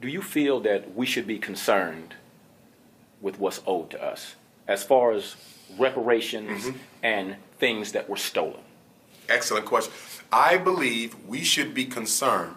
do you feel that we should be concerned with what's owed to us as far as reparations and things that were stolen? Excellent question. I believe we should be concerned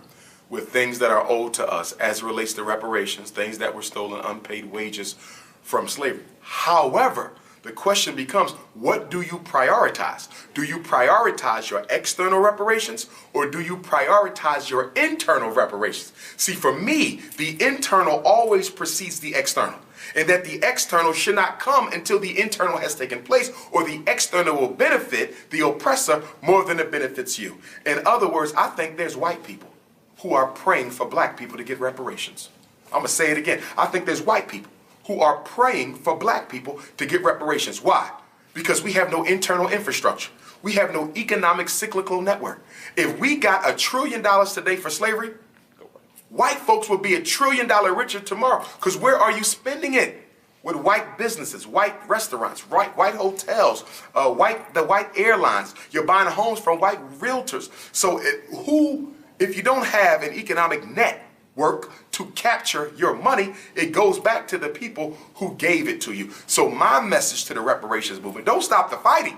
with things that are owed to us as it relates to reparations, things that were stolen, unpaid wages from slavery. However, the question becomes, what do you prioritize? Do you prioritize your external reparations, or do you prioritize your internal reparations? See, for me, the internal always precedes the external, and that the external should not come until the internal has taken place, or the external will benefit the oppressor more than it benefits you. In other words, I think there's white people who are praying for black people to get reparations. I'm going to say it again. I think there's white people who are praying for black people to get reparations. Why? Because we have no internal infrastructure. We have no economic cyclical network. If we got $1 trillion today for slavery, white folks would be $1 trillion richer tomorrow. Because where are you spending it? With white businesses, white restaurants, white hotels, the white airlines. You're buying homes from white realtors. So if you don't have an economic network to capture your money, it goes back to the people who gave it to you. So my message to the reparations movement, don't stop the fighting.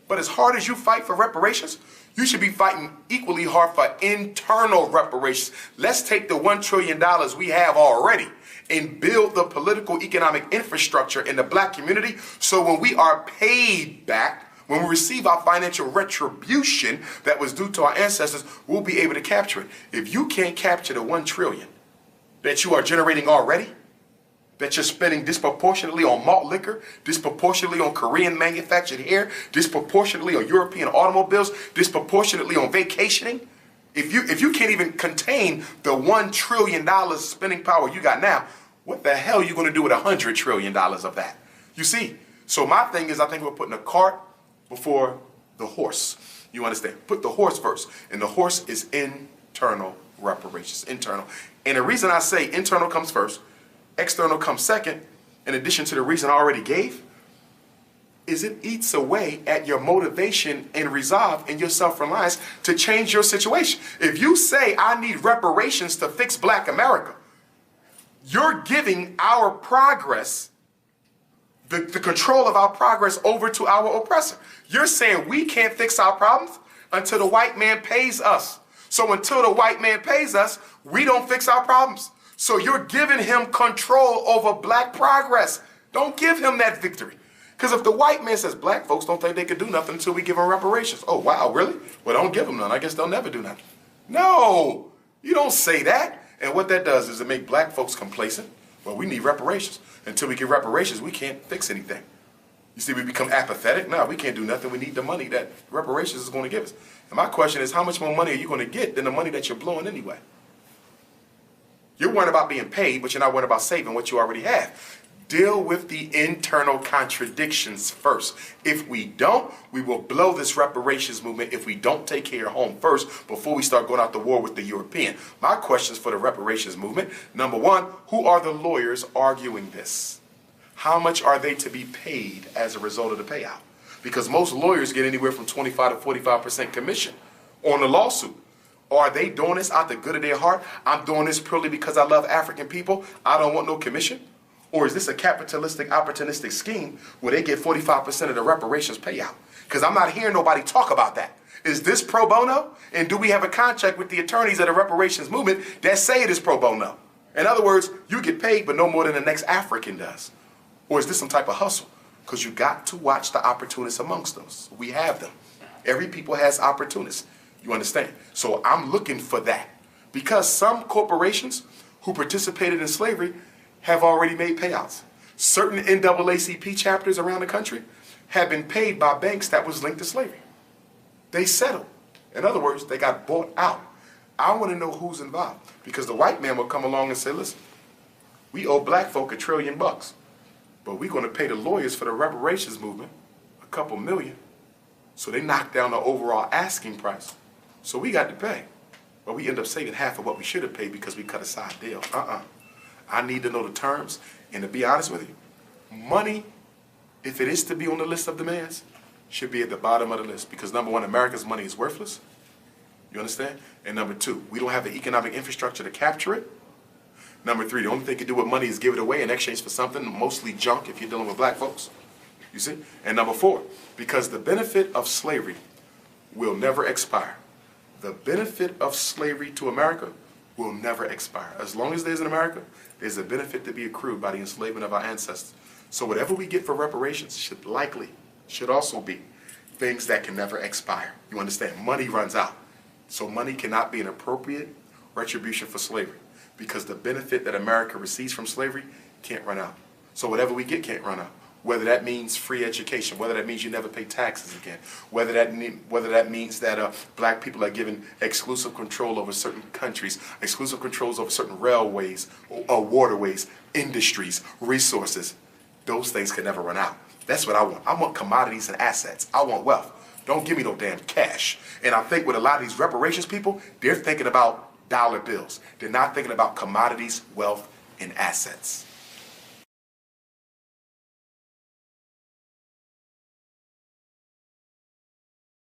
But as hard as you fight for reparations, you should be fighting equally hard for internal reparations. Let's take the $1 trillion we have already and build the political economic infrastructure in the black community, so when we are paid back, when we receive our financial retribution that was due to our ancestors, we'll be able to capture it. If you can't capture the $1 trillion that you are generating already, that you're spending disproportionately on malt liquor, disproportionately on Korean manufactured hair, disproportionately on European automobiles, disproportionately on vacationing, if you can't even contain the $1 trillion spending power you got now, what the hell are you going to do with $100 trillion of that? You see, so my thing is, I think we're putting a cart before the horse. You understand? Put the horse first. And the horse is internal reparations, internal. And the reason I say internal comes first, external comes second, in addition to the reason I already gave, is it eats away at your motivation and resolve and your self-reliance to change your situation. If you say, I need reparations to fix black America, you're giving our progress, the control of our progress, over to our oppressor. You're saying we can't fix our problems until the white man pays us. So until the white man pays us, we don't fix our problems. So you're giving him control over black progress. Don't give him that victory. Because if the white man says black folks don't think they can do nothing until we give them reparations. Oh, wow, really? Well, don't give them none. I guess they'll never do nothing. No, you don't say that. And what that does is it make black folks complacent. Well, we need reparations. Until we get reparations, we can't fix anything. You see, we become apathetic. No, we can't do nothing. We need the money that reparations is going to give us. And my question is, how much more money are you going to get than the money that you're blowing anyway? You're worried about being paid, but you're not worried about saving what you already have. Deal with the internal contradictions first. If we don't, we will blow this reparations movement if we don't take care of home first before we start going out to war with the European. My questions for the reparations movement: number one, who are the lawyers arguing this? How much are they to be paid as a result of the payout? Because most lawyers get anywhere from 25 to 45% commission on the lawsuit. Or are they doing this out the good of their heart? I'm doing this purely because I love African people. I don't want no commission. Or is this a capitalistic, opportunistic scheme where they get 45% of the reparations payout? Because I'm not hearing nobody talk about that. Is this pro bono? And do we have a contract with the attorneys of the reparations movement that say it is pro bono? In other words, you get paid, but no more than the next African does. Or is this some type of hustle? Because you got to watch the opportunists amongst us. We have them. Every people has opportunists. You understand? So I'm looking for that. Because some corporations who participated in slavery have already made payouts. Certain NAACP chapters around the country have been paid by banks that was linked to slavery. They settled. In other words, they got bought out. I want to know who's involved, because the white man will come along and say, listen, we owe black folk $1 trillion, but we're going to pay the lawyers for the reparations movement a couple million. So they knock down the overall asking price. So we got to pay. But we end up saving half of what we should have paid because we cut a side deal. I need to know the terms, and to be honest with you, money, if it is to be on the list of demands, should be at the bottom of the list, because number one, America's money is worthless. You understand? And number two, we don't have the economic infrastructure to capture it. Number three, the only thing you can do with money is give it away in exchange for something, mostly junk if you're dealing with black folks. You see? And number four, because the benefit of slavery will never expire. The benefit of slavery to America will never expire. As long as there's an America, there's a benefit to be accrued by the enslavement of our ancestors. So whatever we get for reparations should also be things that can never expire. You understand? Money runs out. So money cannot be an appropriate retribution for slavery because the benefit that America receives from slavery can't run out. So whatever we get can't run out. Whether that means free education, whether that means you never pay taxes again, whether that means that black people are given exclusive control over certain countries, exclusive controls over certain railways, or waterways, industries, resources, those things can never run out. That's what I want. I want commodities and assets. I want wealth. Don't give me no damn cash. And I think with a lot of these reparations people, they're thinking about dollar bills. They're not thinking about commodities, wealth, and assets.